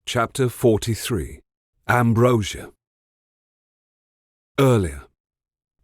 Chapter 43. Ambrosia. Earlier,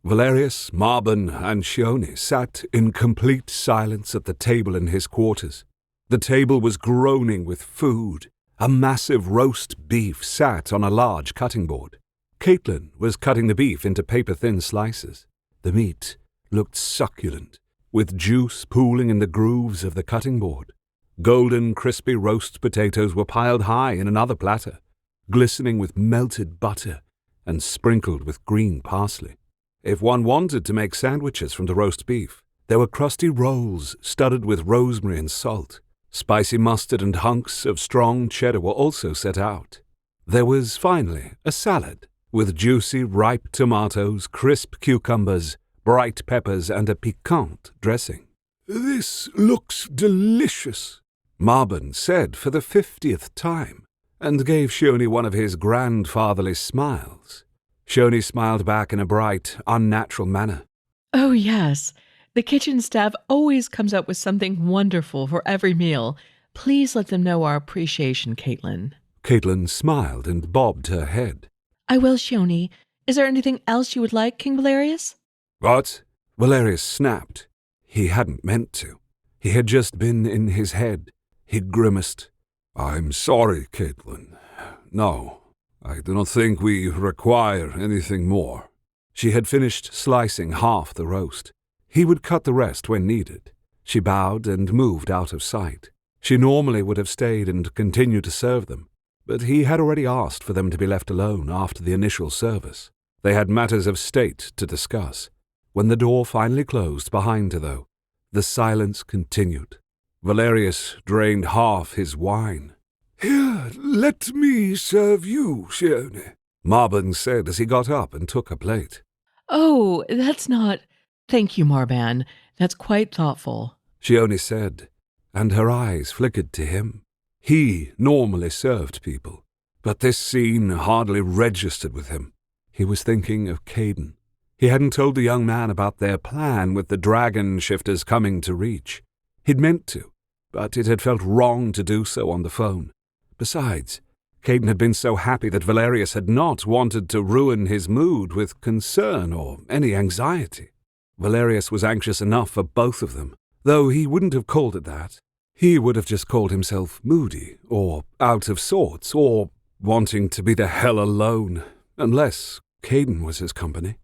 Valerius, Marbin, and Shione sat in complete silence at the table in his quarters. The table was groaning with food. A massive roast beef sat on a large cutting board. Caitlin was cutting the beef into paper-thin slices. The meat looked succulent, with juice pooling in the grooves of the cutting board. Golden, crispy roast potatoes were piled high in another platter, glistening with melted butter and sprinkled with green parsley. If one wanted to make sandwiches from the roast beef, there were crusty rolls studded with rosemary and salt. Spicy mustard and hunks of strong cheddar were also set out. There was finally a salad with juicy, ripe tomatoes, crisp cucumbers, bright peppers, and a piquant dressing. "This looks delicious," Marbin said for the 50th time, and gave Shione one of his grandfatherly smiles. Shione smiled back in a bright, unnatural manner. "Oh, yes. The kitchen staff always comes up with something wonderful for every meal. Please let them know our appreciation, Caitlin." Caitlin smiled and bobbed her head. "I will, Shione. Is there anything else you would like, King Valerius?" "What?" Valerius snapped. He hadn't meant to. He had just been in his head. He grimaced. "I'm sorry, Caitlin. No, I do not think we require anything more." She had finished slicing half the roast. He would cut the rest when needed. She bowed and moved out of sight. She normally would have stayed and continued to serve them, but he had already asked for them to be left alone after the initial service. They had matters of state to discuss. When the door finally closed behind her, though, the silence continued. Valerius drained half his wine. "Here, let me serve you, Shione," Marbin said as he got up and took a plate. "Oh, that's not—" "Thank you, Marbin. That's quite thoughtful," Shione said, and her eyes flickered to him. He normally served people, but this scene hardly registered with him. He was thinking of Caden. He hadn't told the young man about their plan with the dragon shifters coming to Reach. He'd meant to, but it had felt wrong to do so on the phone. Besides, Caden had been so happy that Valerius had not wanted to ruin his mood with concern or any anxiety. Valerius was anxious enough for both of them, though he wouldn't have called it that. He would have just called himself moody, or out of sorts, or wanting to be the hell alone, unless Caden was his company.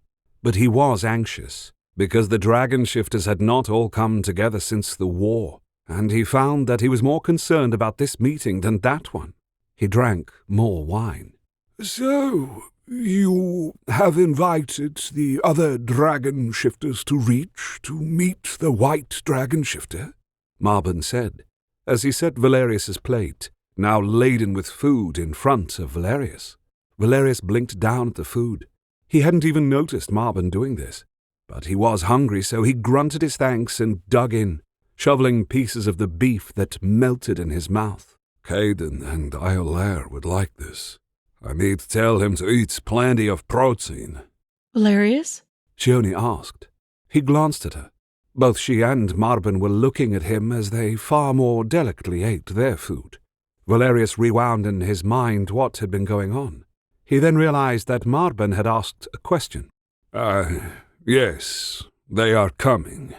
But he was anxious, because the dragon shifters had not all come together since the war, and he found that he was more concerned about this meeting than that one. He drank more wine. "So, you have invited the other dragon shifters to Reach to meet the white dragon shifter?" Marbin said, as he set Valerius's plate, now laden with food, in front of Valerius. Valerius blinked down at the food. He hadn't even noticed Marbin doing this, but he was hungry, so he grunted his thanks and dug in, shoveling pieces of the beef that melted in his mouth. "Caden and Iolaire would like this. I need to tell him to eat plenty of protein." "Valerius?" Shione asked. He glanced at her. Both she and Marbin were looking at him as they far more delicately ate their food. Valerius rewound in his mind what had been going on. He then realized that Marbin had asked a question. Yes, they are coming.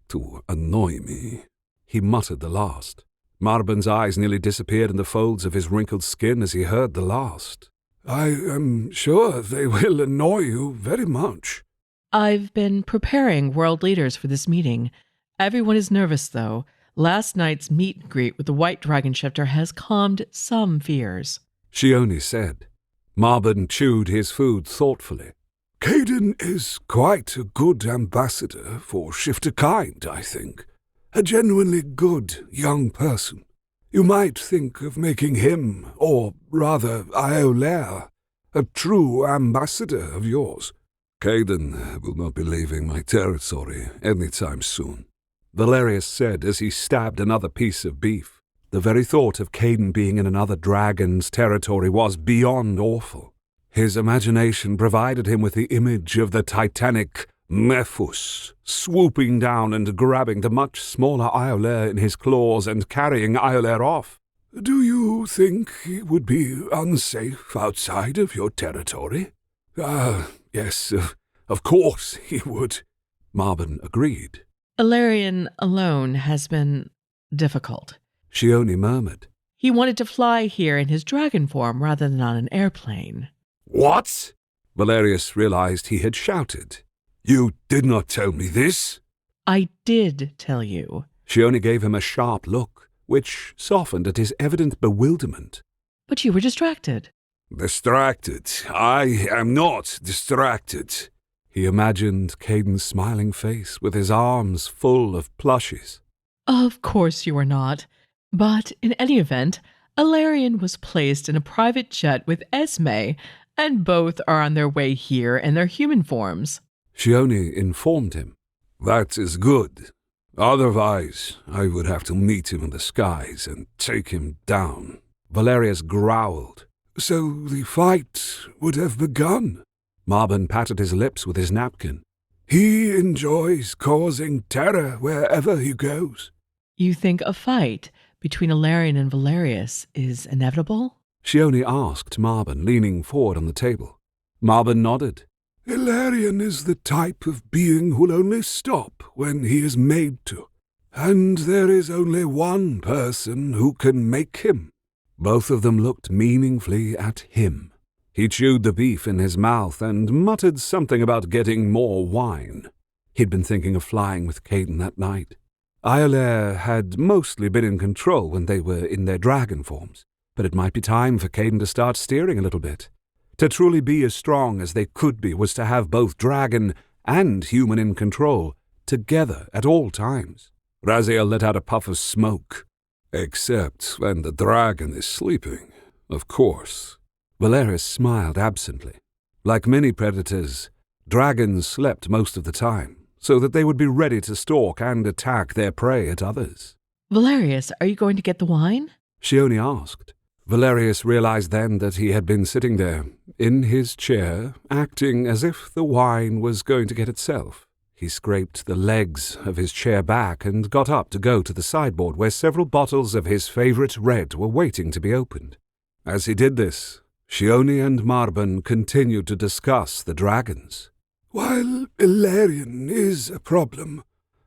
To annoy me." He muttered the last. Marbin's eyes nearly disappeared in the folds of his wrinkled skin as he heard the last. "I am sure they will annoy you very much." "I've been preparing world leaders for this meeting. Everyone is nervous, though. Last night's meet and greet with the white dragon shifter has calmed some fears," Shione said. Marbin chewed his food thoughtfully. "Caden is quite a good ambassador for shifter kind, I think. A genuinely good young person. You might think of making him, or rather Iolaire, a true ambassador of yours." "Caden will not be leaving my territory any time soon," Valerius said as he stabbed another piece of beef. The very thought of Caden being in another dragon's territory was beyond awful. His imagination provided him with the image of the titanic Mephus, swooping down and grabbing the much smaller Iolaire in his claws and carrying Iolaire off. Do you think he would be unsafe outside of your territory? Yes, of course he would, Marbin agreed. Ilarion alone has been difficult. Shione murmured. He wanted to fly here in his dragon form rather than on an airplane. What? Valerius realized he had shouted. You did not tell me this. I did tell you. Shione gave him a sharp look, which softened at his evident bewilderment. But you were distracted. Distracted? I am not distracted. He imagined Caden's smiling face with his arms full of plushies. Of course you were not. But in any event, Ilarion was placed in a private jet with Esme, and both are on their way here in their human forms. Shione informed him. That is good. Otherwise, I would have to meet him in the skies and take him down. Valerius growled. So the fight would have begun. Marbin patted his lips with his napkin. He enjoys causing terror wherever he goes. You think a fight between Ilarion and Valerius is inevitable? Shione asked Marbin, leaning forward on the table. Marbin nodded. Ilarion is the type of being who'll only stop when he is made to. And there is only one person who can make him. Both of them looked meaningfully at him. He chewed the beef in his mouth and muttered something about getting more wine. He'd been thinking of flying with Caden that night. Iolaire had mostly been in control when they were in their dragon forms, but it might be time for Caden to start steering a little bit. To truly be as strong as they could be was to have both dragon and human in control, together at all times. Raziel let out a puff of smoke. Except when the dragon is sleeping, of course. Valerius smiled absently. Like many predators, dragons slept most of the time, so that they would be ready to stalk and attack their prey at others. Valerius, are you going to get the wine? Shione asked. Valerius realized then that he had been sitting there, in his chair, acting as if the wine was going to get itself. He scraped the legs of his chair back and got up to go to the sideboard where several bottles of his favorite red were waiting to be opened. As he did this, Shione and Marbin continued to discuss the dragons. While Ilarion is a problem,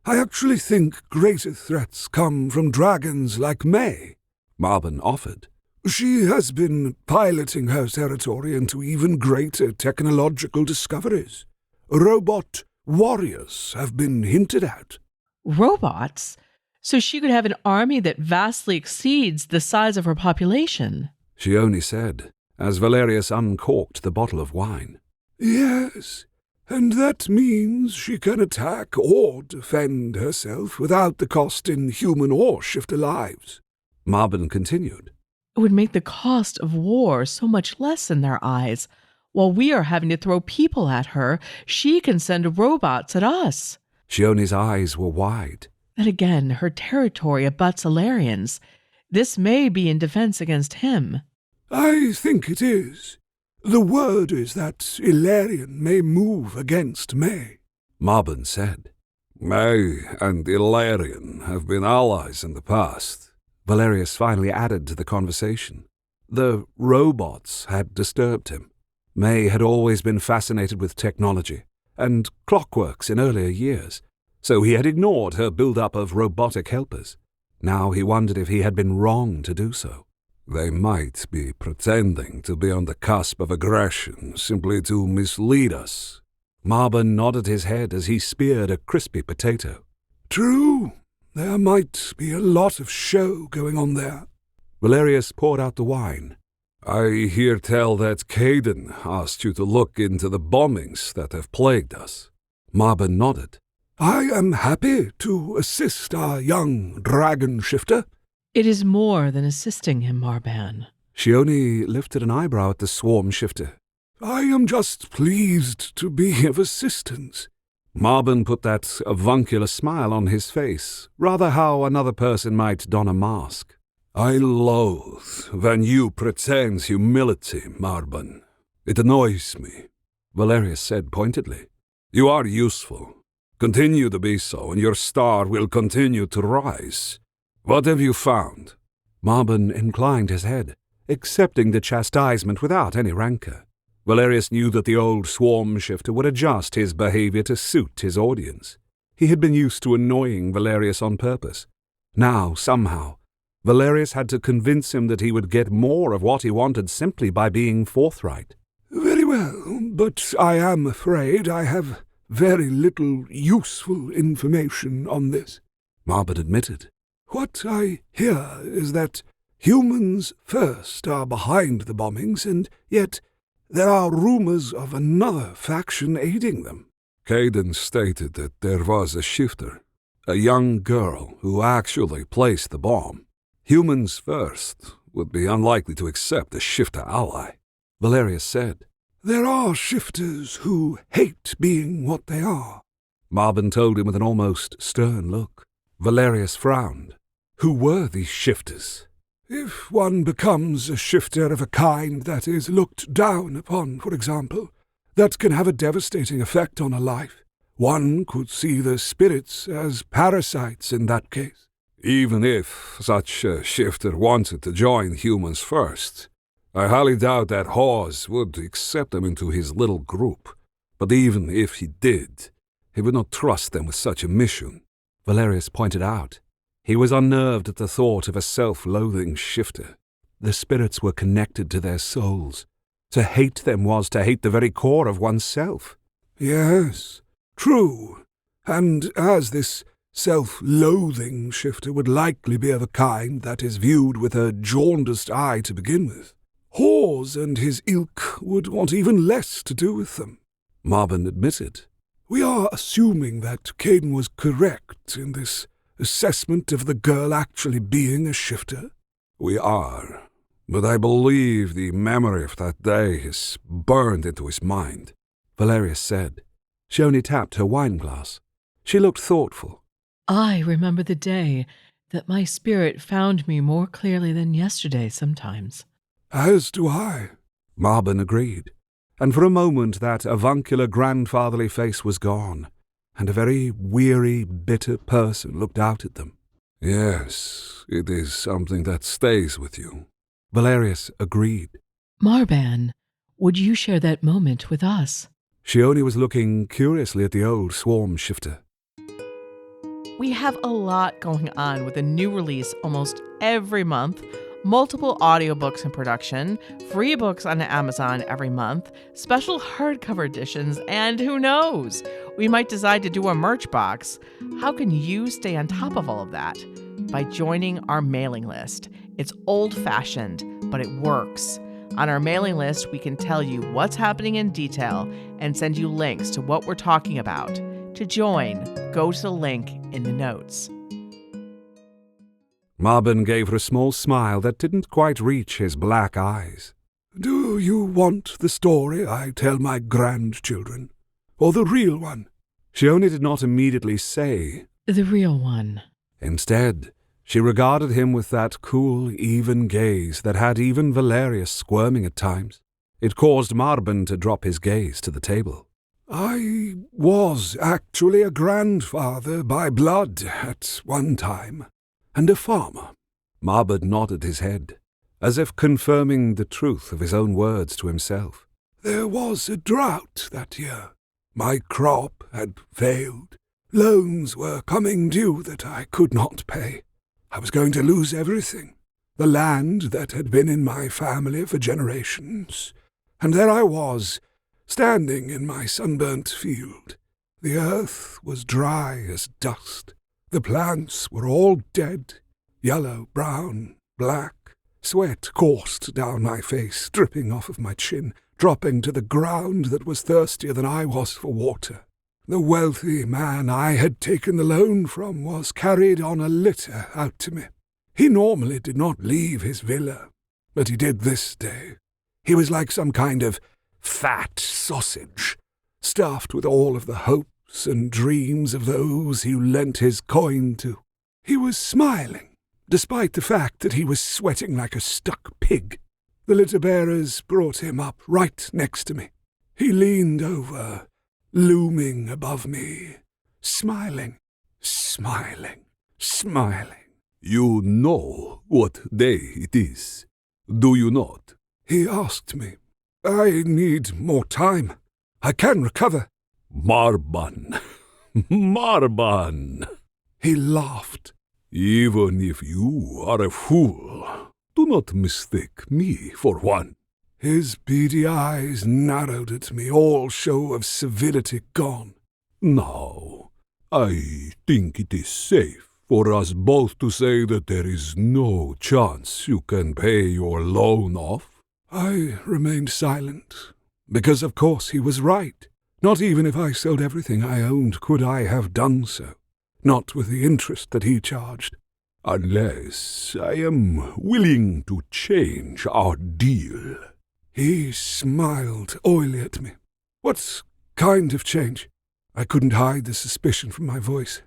I actually think greater threats come from dragons like May, Marbin offered. She has been piloting her territory into even greater technological discoveries. Robot warriors have been hinted at. Robots? So she could have an army that vastly exceeds the size of her population. Shione said, as Valerius uncorked the bottle of wine. Yes, and that means she can attack or defend herself without the cost in human or shifter lives. Marbin continued. It would make the cost of war so much less in their eyes. While we are having to throw people at her, she can send robots at us. Shione's eyes were wide. Then again, her territory abuts Ilarion's. This may be in defense against him. I think it is. The word is that Ilarion may move against May, Marbin said. May and Ilarion have been allies in the past, Valerius finally added to the conversation. The robots had disturbed him. May had always been fascinated with technology and clockworks in earlier years, so he had ignored her build-up of robotic helpers. Now he wondered if he had been wrong to do so. They might be pretending to be on the cusp of aggression simply to mislead us. Marbin nodded his head as he speared a crispy potato. True, there might be a lot of show going on there. Valerius poured out the wine. I hear tell that Caden asked you to look into the bombings that have plagued us. Marbin nodded. I am happy to assist our young dragon shifter. It is more than assisting him, Marbin. Shione lifted an eyebrow at the swarm shifter. I am just pleased to be of assistance. Marbin put that avuncular smile on his face, rather how another person might don a mask. I loathe when you pretend humility, Marbin. It annoys me, Valerius said pointedly. You are useful. Continue to be so, and your star will continue to rise. What have you found? Marbin inclined his head, accepting the chastisement without any rancour. Valerius knew that the old swarm shifter would adjust his behaviour to suit his audience. He had been used to annoying Valerius on purpose. Now, somehow, Valerius had to convince him that he would get more of what he wanted simply by being forthright. "Very well, but I am afraid I have very little useful information on this," Marbin admitted. "What I hear is that humans first are behind the bombings, and yet there are rumours of another faction aiding them." Caden stated that there was a shifter, a young girl who actually placed the bomb. Humans first would be unlikely to accept a shifter ally, Valerius said. "There are shifters who hate being what they are," Marbin told him with an almost stern look. Valerius frowned. Who were these shifters? "If one becomes a shifter of a kind that is looked down upon, for example, that can have a devastating effect on a life. One could see the spirits as parasites in that case." Even if such a shifter wanted to join humans first, I highly doubt that Hawes would accept them into his little group. But even if he did, he would not trust them with such a mission, Valerius pointed out. He was unnerved at the thought of a self-loathing shifter. The spirits were connected to their souls. To hate them was to hate the very core of oneself. "Yes, true. And as this self-loathing shifter would likely be of a kind that is viewed with a jaundiced eye to begin with, Hawes and his ilk would want even less to do with them," Marbin admitted. "We are assuming that Caden was correct in this assessment of the girl actually being a shifter." We are, but I believe the memory of that day is burned into his mind, Valerius said. She only tapped her wineglass. She looked thoughtful. I remember the day that my spirit found me more clearly than yesterday sometimes. "As do I," Marbin agreed, and for a moment that avuncular grandfatherly face was gone, and a very weary, bitter person looked out at them. Yes, it is something that stays with you, Valerius agreed. Marbin, would you share that moment with us? Shione was looking curiously at the old swarm shifter. We have a lot going on with a new release almost every month, multiple audiobooks in production, free books on Amazon every month, special hardcover editions, and who knows, we might decide to do a merch box. How can you stay on top of all of that? By joining our mailing list. It's old-fashioned, but it works. On our mailing list, we can tell you what's happening in detail and send you links to what we're talking about. To join, go to the link in the notes. Marbin gave her a small smile that didn't quite reach his black eyes. "Do you want the story I tell my grandchildren, or the real one?" Shione did not immediately say, The real one. Instead, she regarded him with that cool, even gaze that had even Valerius squirming at times. It caused Marbin to drop his gaze to the table. "I was actually a grandfather by blood at one time, and a farmer." Marbin nodded his head, as if confirming the truth of his own words to himself. "There was a drought that year. My crop had failed. Loans were coming due that I could not pay. I was going to lose everything. The land that had been in my family for generations. And there I was, standing in my sunburnt field. The earth was dry as dust. The plants were all dead, yellow, brown, black. Sweat coursed down my face, dripping off of my chin, dropping to the ground that was thirstier than I was for water. The wealthy man I had taken the loan from was carried on a litter out to me. He normally did not leave his villa, but he did this day. He was like some kind of fat sausage, stuffed with all of the hopes and dreams of those he lent his coin to. He was smiling, despite the fact that he was sweating like a stuck pig. The litter-bearers brought him up right next to me. He leaned over, looming above me, smiling, smiling, smiling. You know what day it is, do you not? He asked me. I need more time. I can recover. Marbin. Marbin. He laughed. Even if you are a fool, do not mistake me for one. His beady eyes narrowed at me, all show of civility gone. Now, I think it is safe for us both to say that there is no chance you can pay your loan off. I remained silent, because of course he was right. Not even if I sold everything I owned could I have done so, not with the interest that he charged. Unless I am willing to change our deal. He smiled oily at me. What kind of change? I couldn't hide the suspicion from my voice,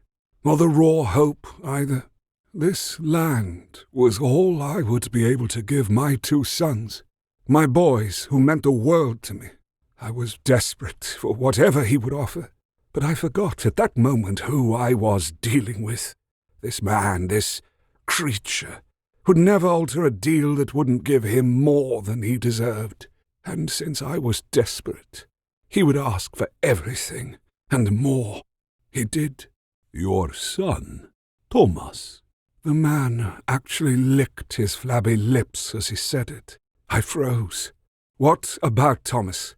or the raw hope either. This land was all I would be able to give my 2 sons, my boys who meant the world to me. I was desperate for whatever he would offer, but I forgot at that moment who I was dealing with. This man, this creature, would never alter a deal that wouldn't give him more than he deserved. And since I was desperate, he would ask for everything and more. He did. Your son, Thomas. The man actually licked his flabby lips as he said it. I froze. What about Thomas?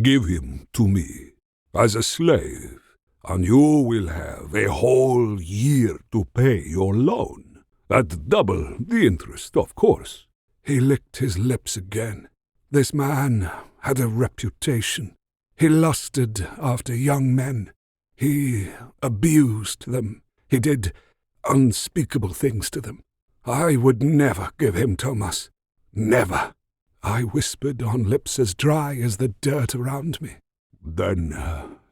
Give him to me as a slave, and you will have a whole year to pay your loan. At double the interest, of course. He licked his lips again. This man had a reputation. He lusted after young men. He abused them. He did unspeakable things to them. I would never give him Thomas. Never. I whispered on lips as dry as the dirt around me. Then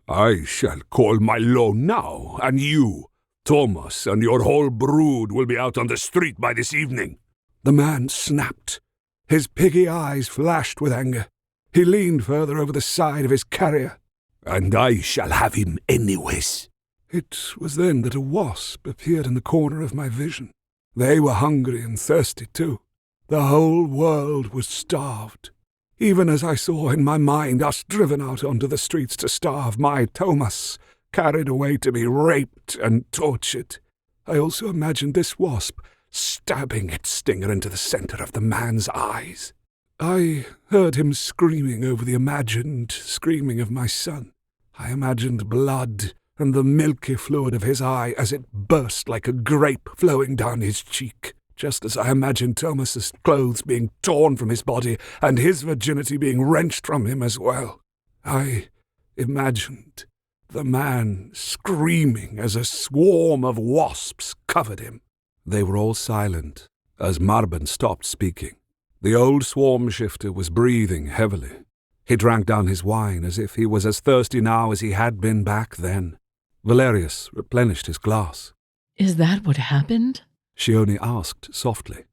I shall call my loan now, and you, Thomas, and your whole brood will be out on the street by this evening. The man snapped. His piggy eyes flashed with anger. He leaned further over the side of his carrier. And I shall have him anyways. It was then that a wasp appeared in the corner of my vision. They were hungry and thirsty too. The whole world was starved. Even as I saw in my mind us driven out onto the streets to starve, my Thomas carried away to be raped and tortured, I also imagined this wasp stabbing its stinger into the center of the man's eyes. I heard him screaming over the imagined screaming of my son. I imagined blood and the milky fluid of his eye as it burst like a grape flowing down his cheek, just as I imagined Thomas's clothes being torn from his body and his virginity being wrenched from him as well. I imagined the man screaming as a swarm of wasps covered him. They were all silent as Marbin stopped speaking. The old swarm shifter was breathing heavily. He drank down his wine as if he was as thirsty now as he had been back then. Valerius replenished his glass. Is that what happened? Shione asked softly.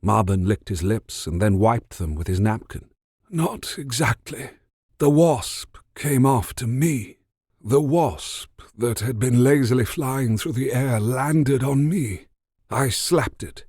Marbin licked his lips and then wiped them with his napkin. Not exactly. The wasp came after me. The wasp that had been lazily flying through the air landed on me. I slapped it.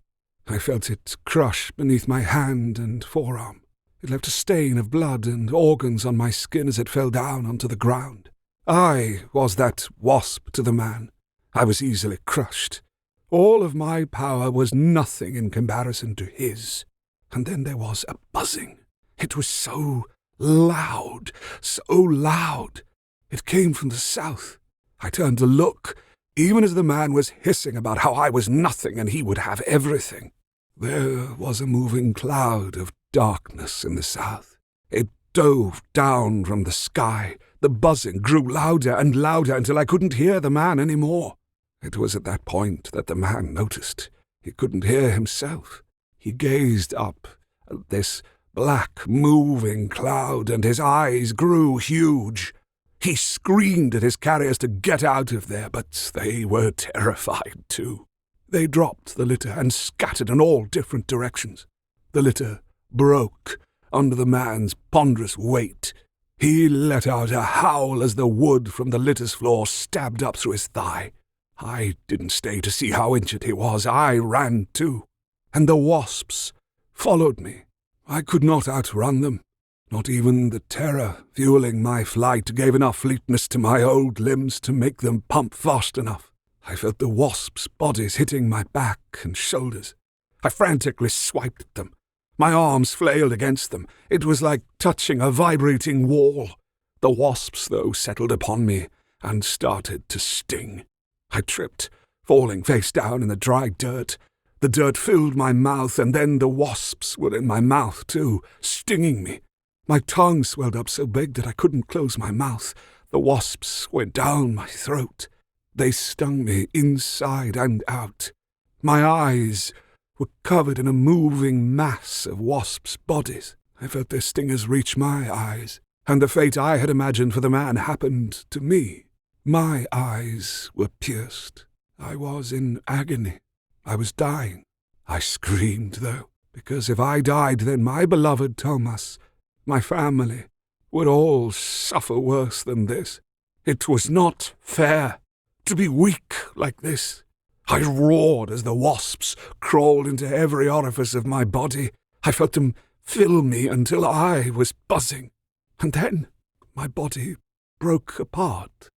I felt it crush beneath my hand and forearm. It left a stain of blood and organs on my skin as it fell down onto the ground. I was that wasp to the man. I was easily crushed. All of my power was nothing in comparison to his. And then there was a buzzing. It was so loud, so loud. It came from the south. I turned to look, even as the man was hissing about how I was nothing and he would have everything. There was a moving cloud of darkness in the south. It dove down from the sky. The buzzing grew louder and louder until I couldn't hear the man any more. It was at that point that the man noticed. He couldn't hear himself. He gazed up at this black moving cloud and his eyes grew huge. He screamed at his carriers to get out of there, but they were terrified too. They dropped the litter and scattered in all different directions. The litter broke under the man's ponderous weight. He let out a howl as the wood from the litter's floor stabbed up through his thigh. I didn't stay to see how injured he was. I ran too. And the wasps followed me. I could not outrun them. Not even the terror fueling my flight gave enough fleetness to my old limbs to make them pump fast enough. I felt the wasps' bodies hitting my back and shoulders. I frantically swiped at them. My arms flailed against them. It was like touching a vibrating wall. The wasps, though, settled upon me and started to sting. I tripped, falling face down in the dry dirt. The dirt filled my mouth, and then the wasps were in my mouth too, stinging me. My tongue swelled up so big that I couldn't close my mouth. The wasps went down my throat. They stung me inside and out. My eyes were covered in a moving mass of wasps' bodies. I felt their stingers reach my eyes, and the fate I had imagined for the man happened to me. My eyes were pierced. I was in agony. I was dying. I screamed, though, because if I died, then my beloved Thomas, my family, would all suffer worse than this. It was not fair to be weak like this. I roared as the wasps crawled into every orifice of my body. I felt them fill me until I was buzzing. And then my body broke apart.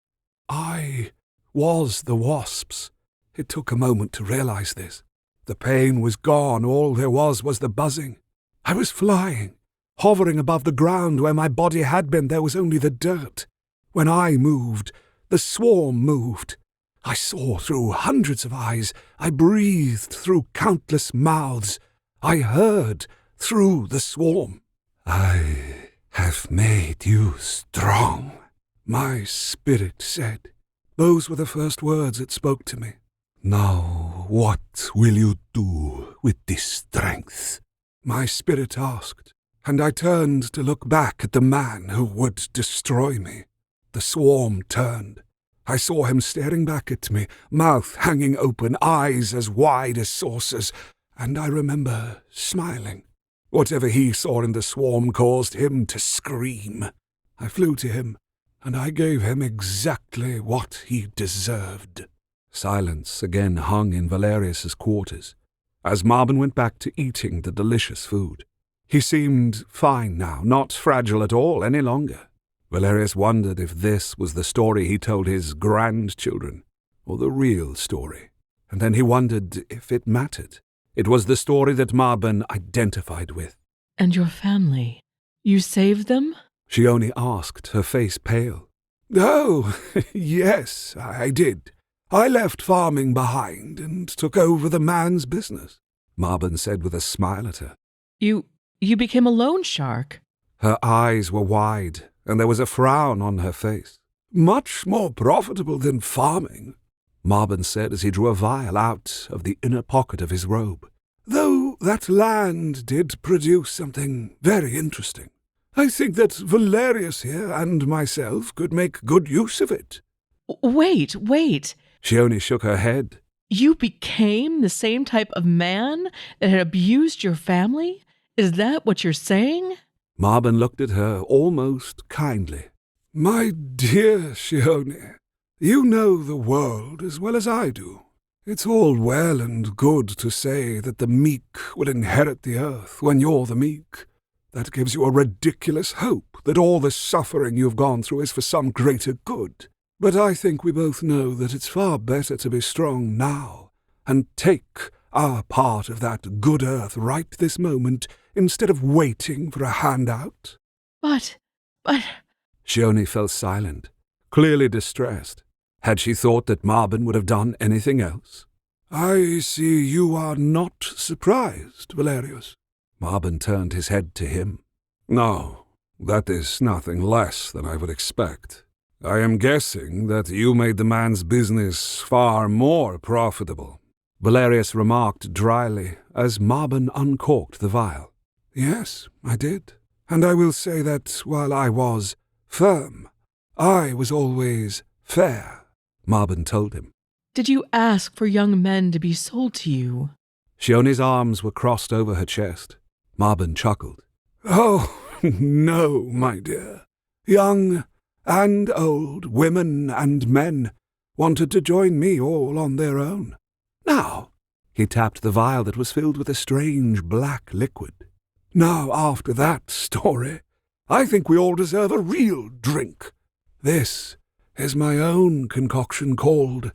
I was the wasps. It took a moment to realize this. The pain was gone. All there was the buzzing. I was flying, hovering above the ground where my body had been. There was only the dirt. When I moved, the swarm moved. I saw through hundreds of eyes. I breathed through countless mouths. I heard through the swarm. I have made you strong, my spirit said. Those were the first words it spoke to me. Now, what will you do with this strength? My spirit asked, and I turned to look back at the man who would destroy me. The swarm turned. I saw him staring back at me, mouth hanging open, eyes as wide as saucers, and I remember smiling. Whatever he saw in the swarm caused him to scream. I flew to him, and I gave him exactly what he deserved. Silence again hung in Valerius's quarters, as Marbin went back to eating the delicious food. He seemed fine now, not fragile at all any longer. Valerius wondered if this was the story he told his grandchildren, or the real story. And then he wondered if it mattered. It was the story that Marbin identified with. And your family? You saved them? She only asked, her face pale. Oh, yes, I did. I left farming behind and took over the man's business, Marbin said with a smile at her. You became a loan shark? Her eyes were wide, and there was a frown on her face. Much more profitable than farming, Marbin said as he drew a vial out of the inner pocket of his robe. Though that land did produce something very interesting. I think that Valerius here and myself could make good use of it. Wait. She only shook her head. You became the same type of man that had abused your family? Is that what you're saying? Marbin looked at her almost kindly. My dear Shione, you know the world as well as I do. It's all well and good to say that the meek will inherit the earth when you're the meek. That gives you a ridiculous hope that all the suffering you've gone through is for some greater good. But I think we both know that it's far better to be strong now and take our part of that good earth right this moment instead of waiting for a handout. But... Shione fell silent, clearly distressed. Had she thought that Marbin would have done anything else? I see you are not surprised, Valerius. Marbin turned his head to him. No, that is nothing less than I would expect. I am guessing that you made the man's business far more profitable, Valerius remarked dryly as Marbin uncorked the vial. Yes, I did. And I will say that while I was firm, I was always fair, Marbin told him. Did you ask for young men to be sold to you? Shione's arms were crossed over her chest. Marbin chuckled. Oh, no, my dear. Young and old, women and men, wanted to join me all on their own. Now, He tapped the vial that was filled with a strange black liquid. now after that story, I think we all deserve a real drink. This is my own concoction called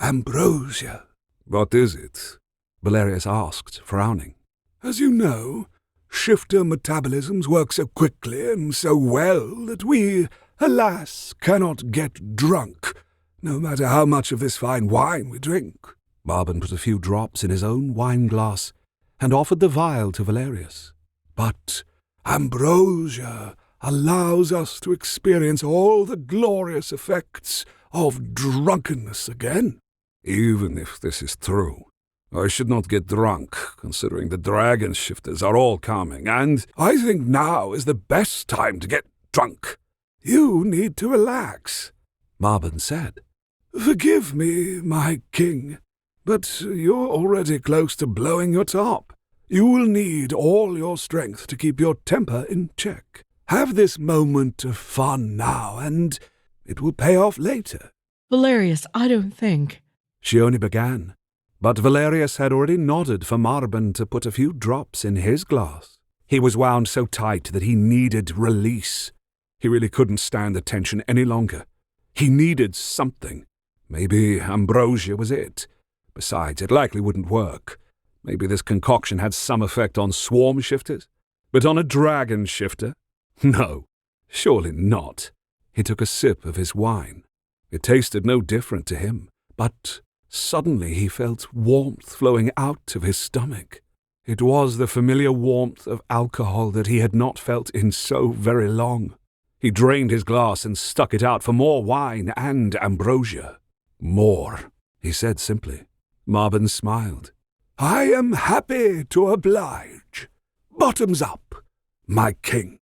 Ambrosia. What is it? Valerius asked, frowning. As you know, shifter metabolisms work so quickly and so well that we, alas, cannot get drunk, no matter how much of this fine wine we drink. Marbin put a few drops in his own wine glass and offered the vial to Valerius. But Ambrosia allows us to experience all the glorious effects of drunkenness again. Even if this is true, I should not get drunk, considering the dragon shifters are all coming, and I think now is the best time to get drunk. You need to relax, Marbin said. Forgive me, my king, but you're already close to blowing your top. You will need all your strength to keep your temper in check. Have this moment of fun now, and it will pay off later. Valerius, I don't think. Shione began, but Valerius had already nodded for Marbin to put a few drops in his glass. He was wound so tight that he needed release. He really couldn't stand the tension any longer. He needed something. Maybe Ambrosia was it. Besides, it likely wouldn't work. Maybe this concoction had some effect on swarm shifters, but on a dragon shifter? No, surely not. He took a sip of his wine. It tasted no different to him, but suddenly he felt warmth flowing out of his stomach. It was the familiar warmth of alcohol that he had not felt in so very long. He drained his glass and stuck it out for more wine and ambrosia. More, he said simply. Marbin smiled. I am happy to oblige. Bottoms up, my king.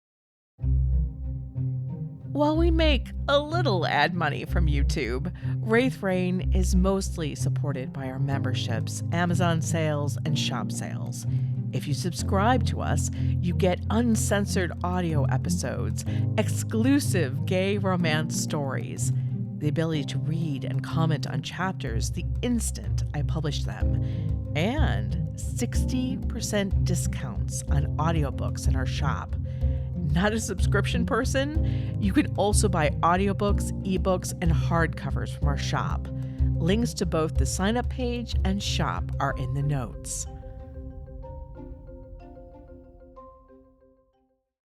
While we make a little ad money from YouTube, Wraith Rain is mostly supported by our memberships, Amazon sales, and shop sales. If you subscribe to us, you get uncensored audio episodes, exclusive gay romance stories, the ability to read and comment on chapters the instant I publish them, and 60% discounts on audiobooks in our shop. Not a subscription person? You can also buy audiobooks, ebooks, and hardcovers from our shop. Links to both the sign-up page and shop are in the notes.